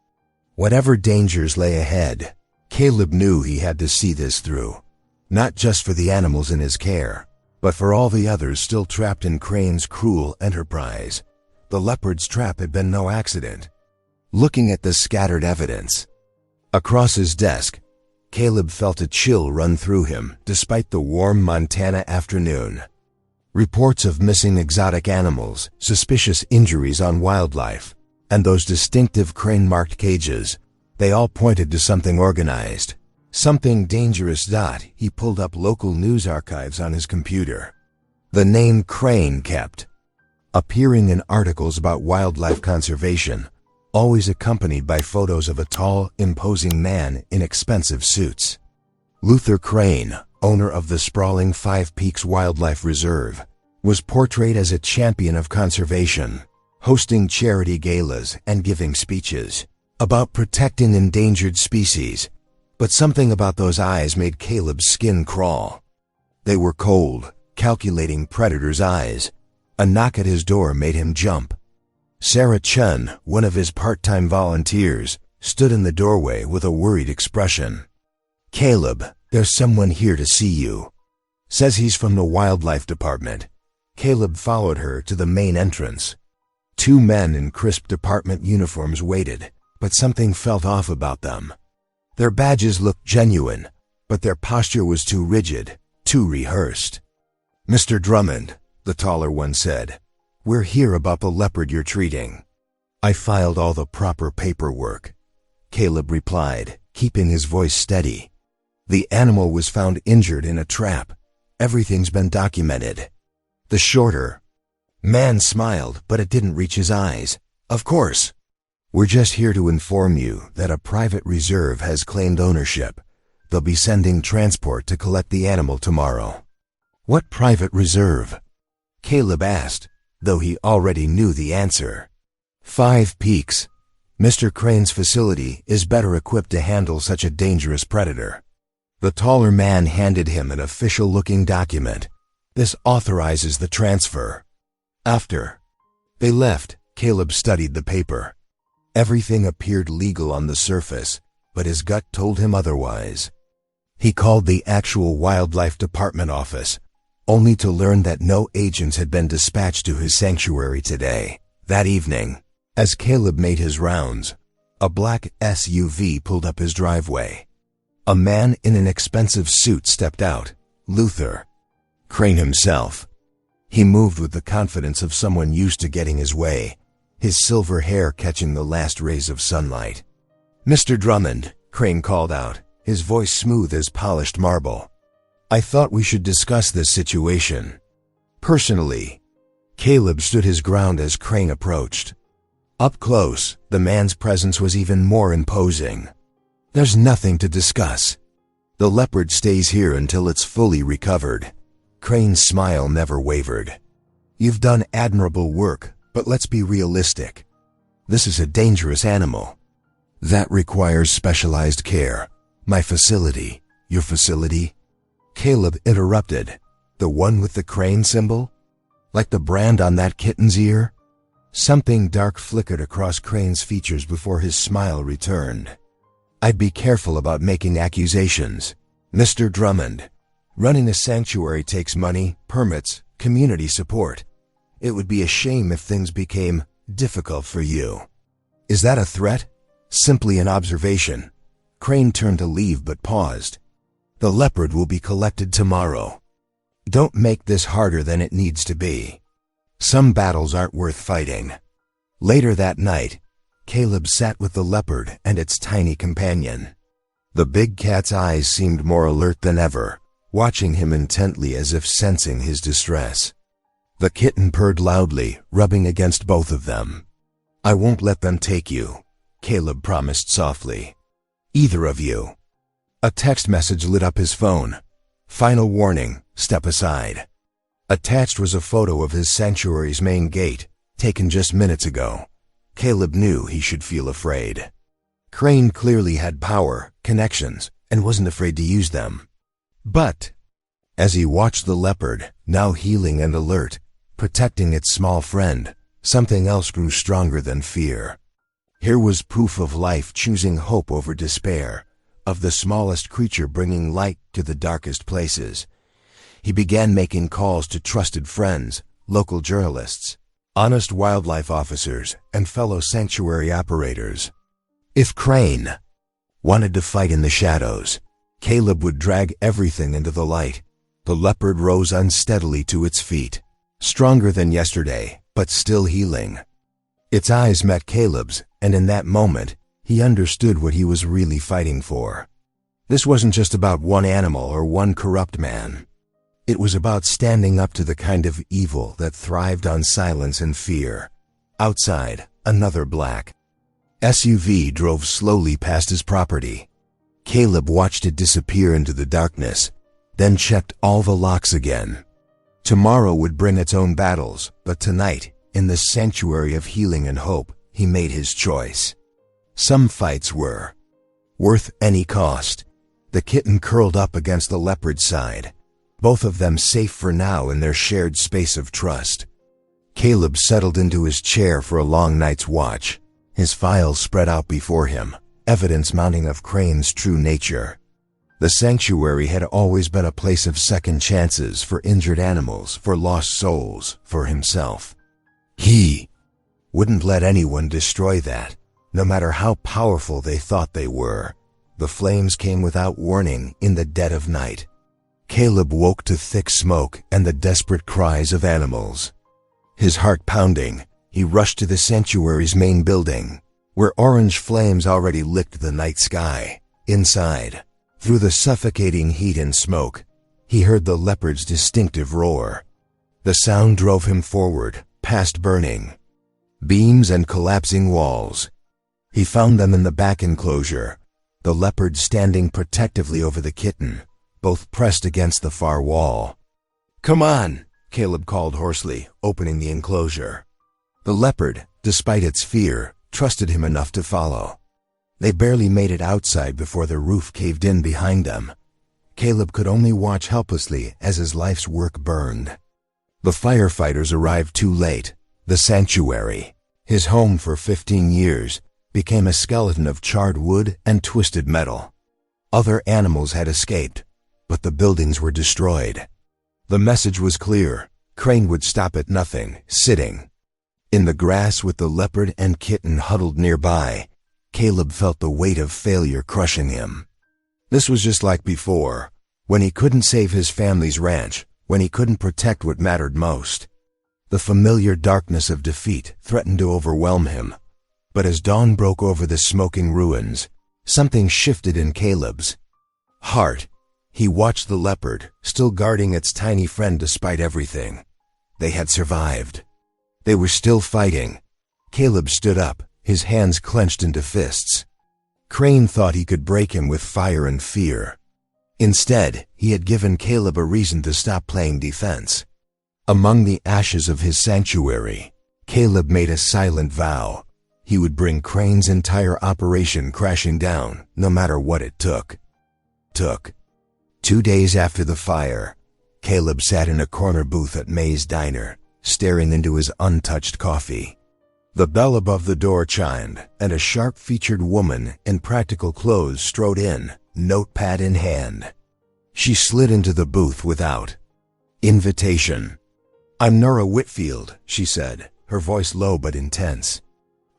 Whatever dangers lay ahead, Caleb knew he had to see this through, not just for the animals in his care, but for all the others still trapped in Crane's cruel enterprise. The leopard's trap had been no accident. Looking at the scattered evidence across his desk, Caleb felt a chill run through him despite the warm Montana afternoon. Reports of missing exotic animals, suspicious injuries on wildlife, and those distinctive crane-marked cages, they all pointed to something organized, something dangerous. He pulled up local news archives on his computer. The name Crane kept appearing in articles about wildlife conservation, always accompanied by photos of a tall, imposing man in expensive suits. Luther Crane, owner of the sprawling Five Peaks Wildlife Reserve, was portrayed as a champion of conservation, hosting charity galas and giving speeches about protecting endangered species. But something about those eyes made Caleb's skin crawl. They were cold, calculating predator's eyes. A knock at his door made him jump. Sarah Chun, one of his part-time volunteers, stood in the doorway with a worried expression. "Caleb, there's someone here to see you. Says he's from the wildlife department." Caleb followed her to the main entrance. Two men in crisp department uniforms waited, but something felt off about them. Their badges looked genuine, but their posture was too rigid, too rehearsed. "Mr. Drummond," the taller one said, "we're here about the leopard you're treating." "I filed all the proper paperwork," Caleb replied, keeping his voice steady. "The animal was found injured in a trap. Everything's been documented." The shorter man smiled, but it didn't reach his eyes. "Of course. We're just here to inform you that a private reserve has claimed ownership. They'll be sending transport to collect the animal tomorrow." "What private reserve?" Caleb asked, though he already knew the answer. "Five Peaks. Mr. Crane's facility is better equipped to handle such a dangerous predator." The taller man handed him an official-looking document. "This authorizes the transfer." After they left, Caleb studied the paper. Everything appeared legal on the surface, but his gut told him otherwise. He called the actual wildlife department office, only to learn that no agents had been dispatched to his sanctuary today. That evening, as Caleb made his rounds, a black SUV pulled up his driveway. A man in an expensive suit stepped out, Luther Crane himself. He moved with the confidence of someone used to getting his way, his silver hair catching the last rays of sunlight. "Mr. Drummond," Crane called out, his voice smooth as polished marble. "I thought we should discuss this situation personally." Caleb stood his ground as Crane approached. Up close, the man's presence was even more imposing. "There's nothing to discuss. The leopard stays here until it's fully recovered." Crane's smile never wavered. "You've done admirable work, but let's be realistic. This is a dangerous animal. That requires specialized care. My facility, your facility?" Caleb interrupted. "The one with the crane symbol? Like the brand on that kitten's ear?" Something dark flickered across Crane's features before his smile returned. "I'd be careful about making accusations. Mr. Drummond, running a sanctuary takes money, permits, community support. It would be a shame if things became difficult for you." "Is that a threat?" "Simply an observation." Crane turned to leave but paused. "The leopard will be collected tomorrow. Don't make this harder than it needs to be. Some battles aren't worth fighting." Later that night, Caleb sat with the leopard and its tiny companion. The big cat's eyes seemed more alert than ever, watching him intently as if sensing his distress. The kitten purred loudly, rubbing against both of them. "I won't let them take you," Caleb promised softly. "Either of you." A text message lit up his phone. "Final warning, step aside." Attached was a photo of his sanctuary's main gate, taken just minutes ago. Caleb knew he should feel afraid. Crane clearly had power, connections, and wasn't afraid to use them. But as he watched the leopard, now healing and alert, protecting its small friend, something else grew stronger than fear. Here was proof of life choosing hope over despair, of the smallest creature bringing light to the darkest places. He began making calls to trusted friends, local journalists, honest wildlife officers, and fellow sanctuary operators. If Crane wanted to fight in the shadows, Caleb would drag everything into the light. The leopard rose unsteadily to its feet, stronger than yesterday, but still healing. Its eyes met Caleb's, and in that moment, he understood what he was really fighting for. This wasn't just about one animal or one corrupt man. It was about standing up to the kind of evil that thrived on silence and fear. Outside, another black SUV drove slowly past his property. Caleb watched it disappear into the darkness, then checked all the locks again. Tomorrow would bring its own battles, but tonight, in the sanctuary of healing and hope, he made his choice. Some fights were worth any cost. The kitten curled up against the leopard's side, both of them safe for now in their shared space of trust. Caleb settled into his chair for a long night's watch, his files spread out before him, evidence mounting of Crane's true nature. The sanctuary had always been a place of second chances for injured animals, for lost souls, for himself. He wouldn't let anyone destroy that, no matter how powerful they thought they were. The flames came without warning in the dead of night. Caleb woke to thick smoke and the desperate cries of animals. His heart pounding, he rushed to the sanctuary's main building, where orange flames already licked the night sky. Inside, through the suffocating heat and smoke, he heard the leopard's distinctive roar. The sound drove him forward, past burning beams and collapsing walls. He found them in the back enclosure, the leopard standing protectively over the kitten, both pressed against the far wall. "Come on," Caleb called hoarsely, opening the enclosure. The leopard, despite its fear, trusted him enough to follow. They barely made it outside before the roof caved in behind them. Caleb could only watch helplessly as his life's work burned. The firefighters arrived too late. The sanctuary, his home for 15 years, became a skeleton of charred wood and twisted metal. Other animals had escaped, but the buildings were destroyed. The message was clear. Crane would stop at nothing, sitting in the grass with the leopard and kitten huddled nearby. Caleb felt the weight of failure crushing him. This was just like before, when he couldn't save his family's ranch, when he couldn't protect what mattered most. The familiar darkness of defeat threatened to overwhelm him. But as dawn broke over the smoking ruins, something shifted in Caleb's heart. He watched the leopard, still guarding its tiny friend despite everything. They had survived. They were still fighting. Caleb stood up, his hands clenched into fists. Crane thought he could break him with fire and fear. Instead, he had given Caleb a reason to stop playing defense. Among the ashes of his sanctuary, Caleb made a silent vow. He would bring Crane's entire operation crashing down, no matter what it took. 2 days after the fire, Caleb sat in a corner booth at May's Diner, staring into his untouched coffee. The bell above the door chimed, and a sharp-featured woman in practical clothes strode in, notepad in hand. She slid into the booth without invitation. "I'm Nora Whitfield," she said, her voice low but intense.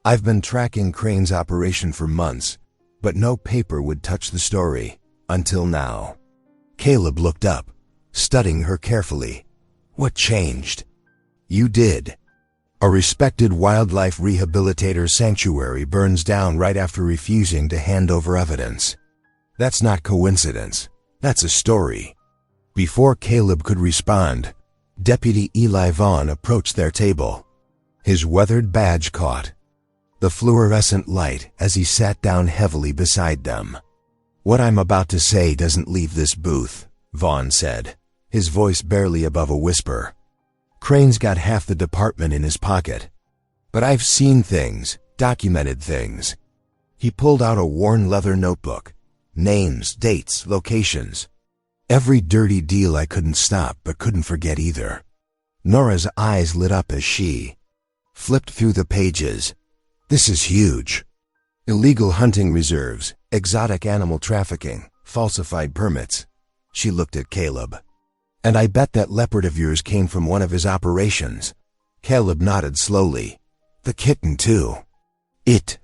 "I've been tracking Crane's operation for months, but no paper would touch the story, until now." Caleb looked up, studying her carefully. "What changed?" "You did. A respected wildlife rehabilitator sanctuary burns down right after refusing to hand over evidence. That's not coincidence. That's a story." Before Caleb could respond, Deputy Eli Vaughn approached their table. His weathered badge caught the fluorescent light as he sat down heavily beside them. "What I'm about to say doesn't leave this booth," Vaughn said, his voice barely above a whisper. "Crane's got half the department in his pocket. But I've seen things, documented things. He pulled out a worn leather notebook. Names, dates, locations. Every dirty deal I couldn't stop but couldn't forget either. Nora's eyes lit up as she flipped through the pages. This is huge. Illegal hunting reserves, exotic animal trafficking, falsified permits. She looked at Caleb. And I bet that leopard of yours came from one of his operations. Caleb nodded slowly. The kitten, too. It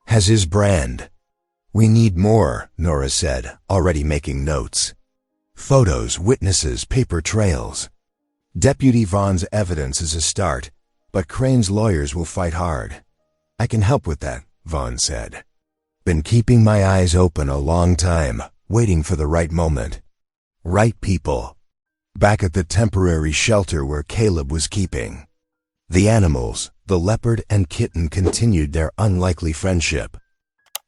has his brand. We need more, Nora said, already making notes. Photos, witnesses, paper trails. Deputy Vaughn's evidence is a start, but Crane's lawyers will fight hard. I can help with that, Vaughn said. Been keeping my eyes open a long time, waiting for the right moment. Right people. Back at the temporary shelter where Caleb was keeping. The animals, the leopard and kitten, continued their unlikely friendship.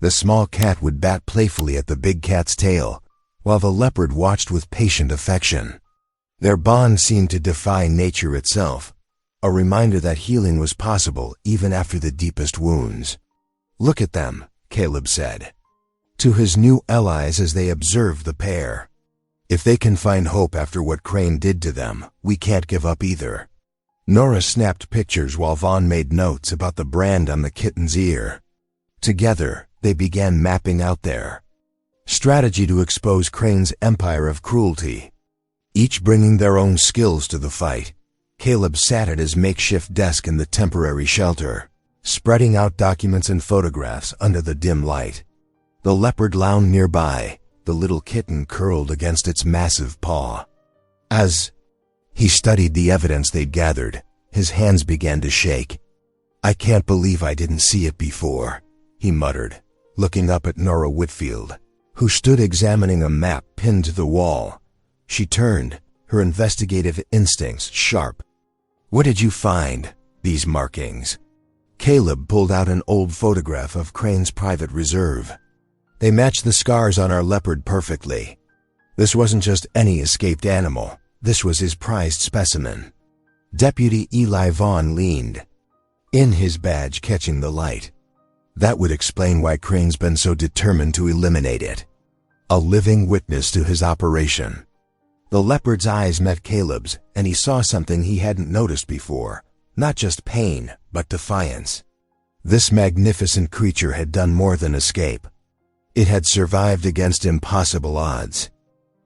The small cat would bat playfully at the big cat's tail, while the leopard watched with patient affection. Their bond seemed to defy nature itself, a reminder that healing was possible even after the deepest wounds. Look at them, Caleb said to his new allies as they observed the pair. If they can find hope after what Crane did to them, we can't give up either. Nora snapped pictures while Vaughn made notes about the brand on the kitten's ear. Together, they began mapping out their strategy to expose Crane's empire of cruelty. Each bringing their own skills to the fight, Caleb sat at his makeshift desk in the temporary shelter, spreading out documents and photographs under the dim light. The leopard lounged nearby, the little kitten curled against its massive paw. As he studied the evidence they'd gathered, his hands began to shake. I can't believe I didn't see it before, he muttered, looking up at Nora Whitfield, who stood examining a map pinned to the wall. She turned, her investigative instincts sharp. What did you find? These markings. Caleb pulled out an old photograph of Crane's private reserve. They matched the scars on our leopard perfectly. This wasn't just any escaped animal. This was his prized specimen. Deputy Eli Vaughn leaned in, his badge catching the light. That would explain why Crane's been so determined to eliminate it. A living witness to his operation. The leopard's eyes met Caleb's, and he saw something he hadn't noticed before. Not just pain, but defiance. This magnificent creature had done more than escape. It had survived against impossible odds.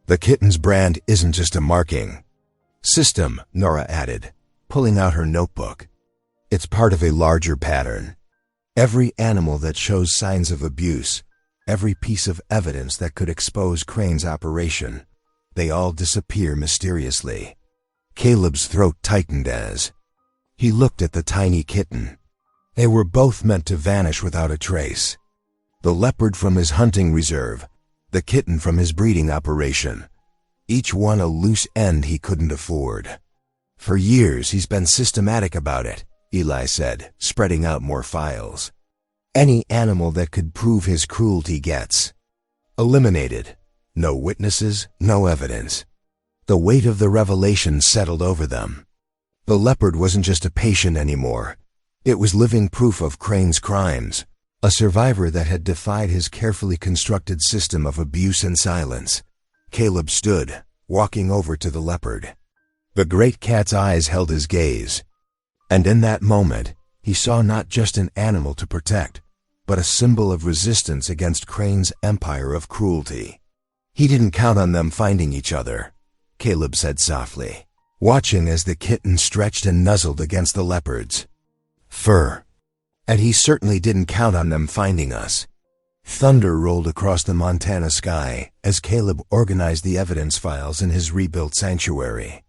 The kitten's brand isn't just a marking system, Nora added, pulling out her notebook. It's part of a larger pattern. Every animal that shows signs of abuse, every piece of evidence that could expose Crane's operation, they all disappear mysteriously. Caleb's throat tightened as he looked at the tiny kitten. They were both meant to vanish without a trace. The leopard from his hunting reserve, the kitten from his breeding operation, each one a loose end he couldn't afford. For years he's been systematic about it, Eli said, spreading out more files. Any animal that could prove his cruelty gets eliminated. No witnesses, no evidence. The weight of the revelation settled over them. The leopard wasn't just a patient anymore. It was living proof of Crane's crimes, a survivor that had defied his carefully constructed system of abuse and silence. Caleb stood, walking over to the leopard. The great cat's eyes held his gaze. And in that moment, he saw not just an animal to protect, but a symbol of resistance against Crane's empire of cruelty. He didn't count on them finding each other, Caleb said softly, watching as the kitten stretched and nuzzled against the leopard's fur. And he certainly didn't count on them finding us. Thunder rolled across the Montana sky as Caleb organized the evidence files in his rebuilt sanctuary.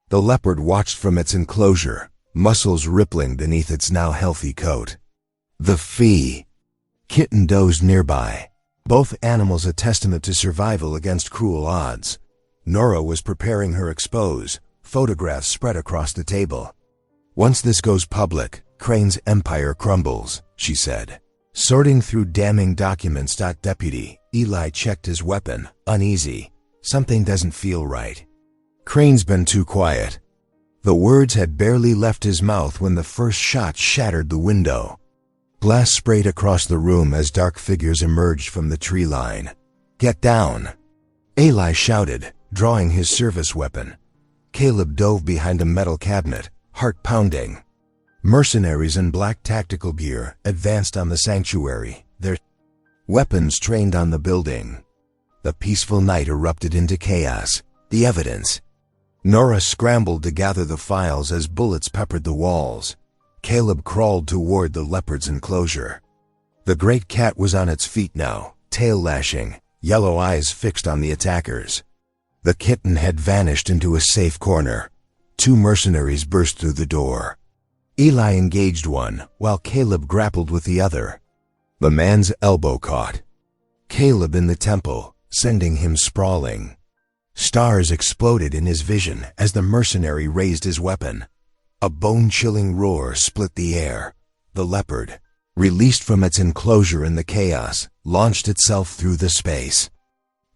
The leopard watched from its enclosure, muscles rippling beneath its now healthy coat. The kitten dozed nearby, both animals a testament to survival against cruel odds. Nora was preparing her expose, photographs spread across the table. Once this goes public, Crane's empire crumbles, she said. Sorting through damning documents. Deputy Eli checked his weapon, uneasy. Something doesn't feel right. Crane's been too quiet. The words had barely left his mouth when the first shot shattered the window. Glass sprayed across the room as dark figures emerged from the tree line. "Get down!" Eli shouted, drawing his service weapon. Caleb dove behind a metal cabinet, heart pounding. Mercenaries in black tactical gear advanced on the sanctuary, their weapons trained on the building. The peaceful night erupted into chaos. The evidence. Nora scrambled to gather the files as bullets peppered the walls. Caleb crawled toward the leopard's enclosure. The great cat was on its feet now, tail lashing, yellow eyes fixed on the attackers. The kitten had vanished into a safe corner. 2 mercenaries burst through the door. Eli engaged one, while Caleb grappled with the other. The man's elbow caught Caleb in the temple, sending him sprawling. Stars exploded in his vision as the mercenary raised his weapon. A bone-chilling roar split the air. The leopard, released from its enclosure in the chaos, launched itself through the space.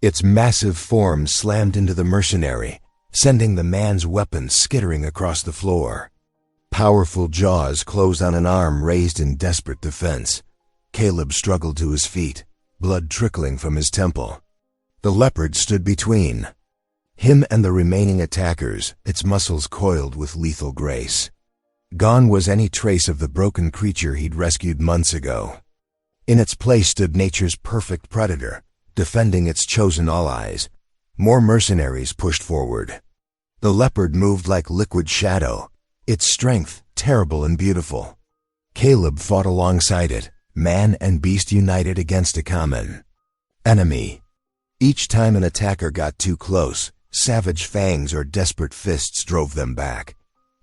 Its massive form slammed into the mercenary, sending the man's weapon skittering across the floor. Powerful jaws closed on an arm raised in desperate defense. Caleb struggled to his feet, blood trickling from his temple. The leopard stood between him and the remaining attackers, its muscles coiled with lethal grace. Gone was any trace of the broken creature he'd rescued months ago. In its place stood nature's perfect predator, defending its chosen allies. More mercenaries pushed forward. The leopard moved like liquid shadow, its strength terrible and beautiful. Caleb fought alongside it, man and beast united against a common enemy. Each time an attacker got too close, savage fangs or desperate fists drove them back.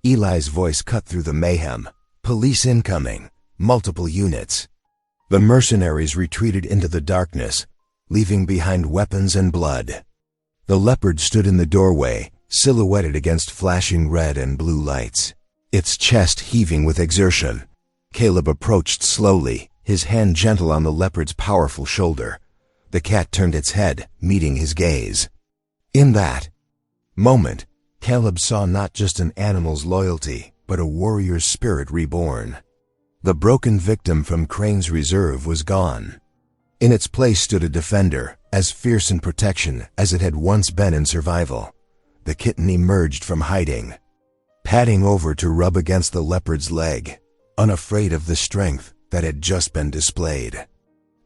Eli's voice cut through the mayhem. "Police incoming. Multiple units." The mercenaries retreated into the darkness, leaving behind weapons and blood. The leopard stood in the doorway, silhouetted against flashing red and blue lights, its chest heaving with exertion. Caleb approached slowly, his hand gentle on the leopard's powerful shoulder. The cat turned its head, meeting his gaze. In that moment, Caleb saw not just an animal's loyalty, but a warrior's spirit reborn. The broken victim from Crane's reserve was gone. In its place stood a defender, as fierce in protection as it had once been in survival. The kitten emerged from hiding, padding over to rub against the leopard's leg, unafraid of the strength that had just been displayed.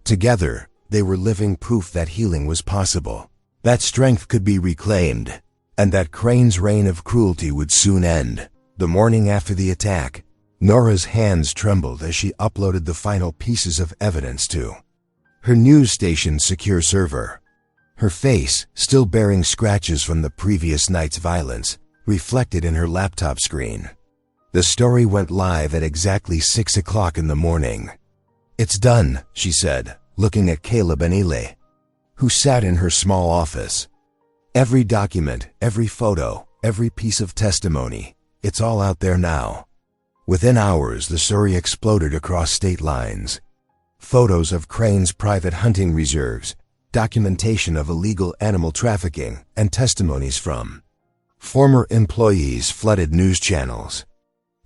Together, they were living proof that healing was possible, that strength could be reclaimed, and that Crane's reign of cruelty would soon end. The morning after the attack, Nora's hands trembled as she uploaded the final pieces of evidence to her news station's secure server. Her face, still bearing scratches from the previous night's violence, reflected in her laptop screen. The story went live at exactly 6 o'clock in the morning. "It's done," she said, looking at Caleb and Eli, who sat in her small office. "Every document, every photo, every piece of testimony, it's all out there now." Within hours, the story exploded across state lines. Photos of Crane's private hunting reserves, documentation of illegal animal trafficking, and testimonies from former employees flooded news channels.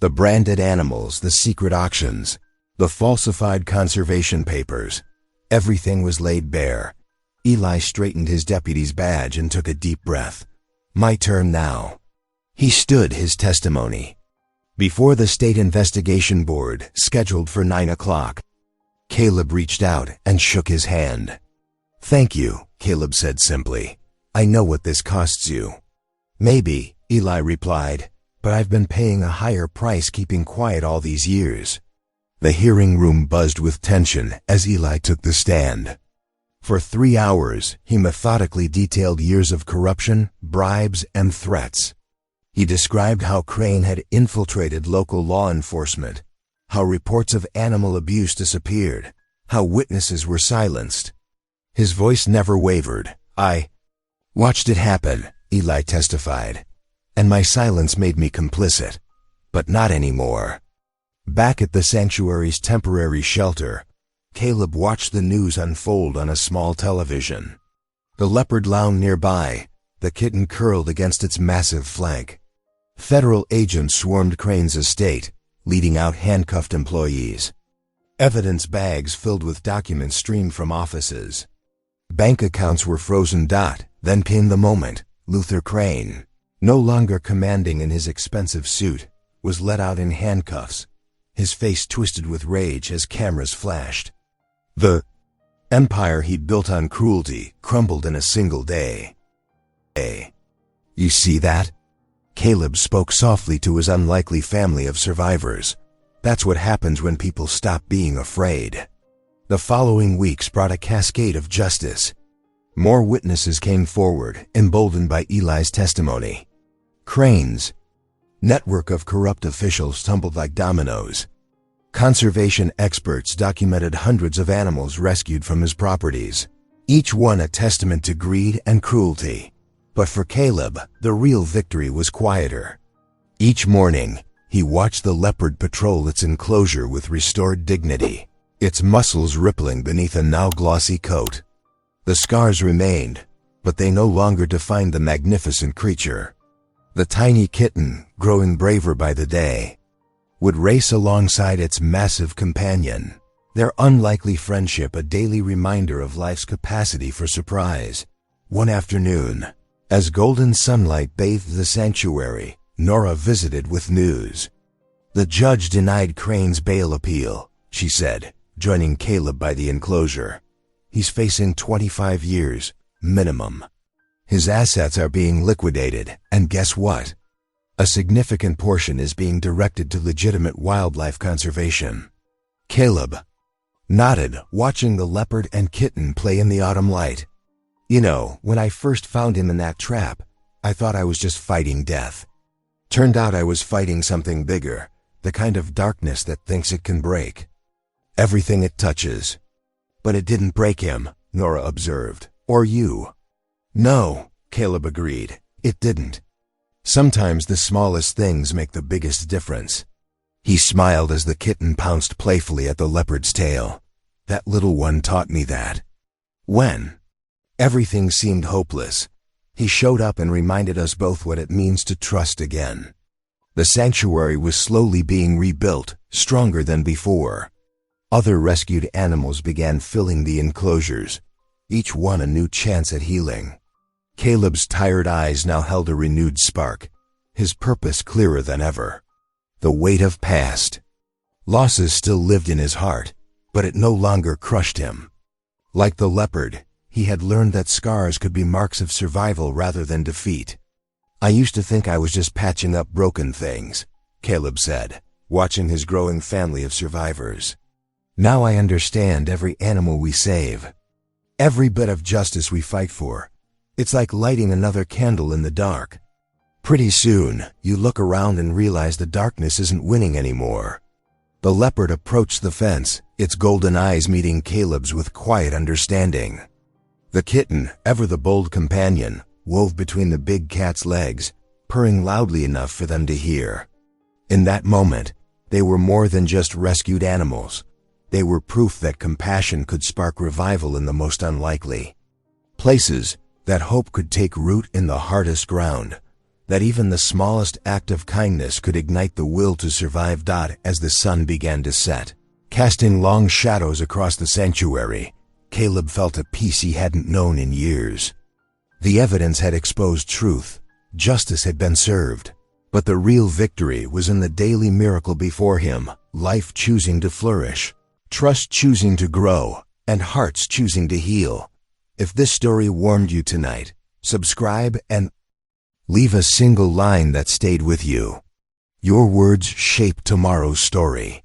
The branded animals, the secret auctions, the falsified conservation papers, everything was laid bare. Eli straightened his deputy's badge and took a deep breath. "My turn now." He stood his testimony before the State Investigation Board, scheduled for 9 o'clock. Caleb reached out and shook his hand. "Thank you," Caleb said simply. "I know what this costs you." "Maybe," Eli replied, "but I've been paying a higher price keeping quiet all these years." The hearing room buzzed with tension as Eli took the stand. For 3 hours, he methodically detailed years of corruption, bribes, and threats. He described how Crane had infiltrated local law enforcement, how reports of animal abuse disappeared, how witnesses were silenced. His voice never wavered. "I watched it happen," Eli testified, "and my silence made me complicit. But not anymore." Back at the sanctuary's temporary shelter, Caleb watched the news unfold on a small television. The leopard lounged nearby, the kitten curled against its massive flank. Federal agents swarmed Crane's estate, leading out handcuffed employees. Evidence bags filled with documents streamed from offices. Bank accounts were frozen. Then came the moment. Luther Crane, no longer commanding in his expensive suit, was let out in handcuffs, his face twisted with rage as cameras flashed. The empire he'd built on cruelty crumbled in a single day. "Hey, you see that?" Caleb spoke softly to his unlikely family of survivors. "That's what happens when people stop being afraid." The following weeks brought a cascade of justice. More witnesses came forward, emboldened by Eli's testimony. Crane's network of corrupt officials tumbled like dominoes. Conservation experts documented hundreds of animals rescued from his properties, each one a testament to greed and cruelty. But for Caleb, the real victory was quieter. Each morning, he watched the Leopard patrol its enclosure with restored dignity, its muscles rippling beneath a now glossy coat. The scars remained, but they no longer defined the magnificent creature. The tiny kitten, growing braver by the day, would race alongside its massive companion, their unlikely friendship a daily reminder of life's capacity for surprise. One afternoon, as golden sunlight bathed the sanctuary, Nora visited with news. "The judge denied Crane's bail appeal," she said, joining Caleb by the enclosure. "He's facing 25 years, minimum. His assets are being liquidated, and guess what? A significant portion is being directed to legitimate wildlife conservation." Caleb nodded, watching the leopard and kitten play in the autumn light. "You know, when I first found him in that trap, I thought I was just fighting death. Turned out I was fighting something bigger, the kind of darkness that thinks it can break everything it touches." "But it didn't break him," Nora observed. "Or you." "No," Caleb agreed. "It didn't. Sometimes the smallest things make the biggest difference." He smiled as the kitten pounced playfully at the leopard's tail. "That little one taught me that." When everything seemed hopeless, he showed up and reminded us both what it means to trust again. The sanctuary was slowly being rebuilt, stronger than before. Other rescued animals began filling the enclosures, each one a new chance at healing. Caleb's tired eyes now held a renewed spark, his purpose clearer than ever. The weight of past losses still lived in his heart, but it no longer crushed him. Like the leopard, he had learned that scars could be marks of survival rather than defeat. "I used to think I was just patching up broken things," Caleb said, watching his growing family of survivors. "Now I understand every animal we save, every bit of justice we fight for. It's like lighting another candle in the dark. Pretty soon, you look around and realize the darkness isn't winning anymore." The leopard approached the fence, its golden eyes meeting Caleb's with quiet understanding. The kitten, ever the bold companion, wove between the big cat's legs, purring loudly enough for them to hear. In that moment, they were more than just rescued animals. They were proof that compassion could spark revival in the most unlikely places, that hope could take root in the hardest ground, that even the smallest act of kindness could ignite the will to survive. As the sun began to set, casting long shadows across the sanctuary, Caleb felt a peace he hadn't known in years. The evidence had exposed truth, justice had been served, but the real victory was in the daily miracle before him, life choosing to flourish, trust choosing to grow, and hearts choosing to heal. If this story warmed you tonight, subscribe and leave a single line that stayed with you. Your words shape tomorrow's story.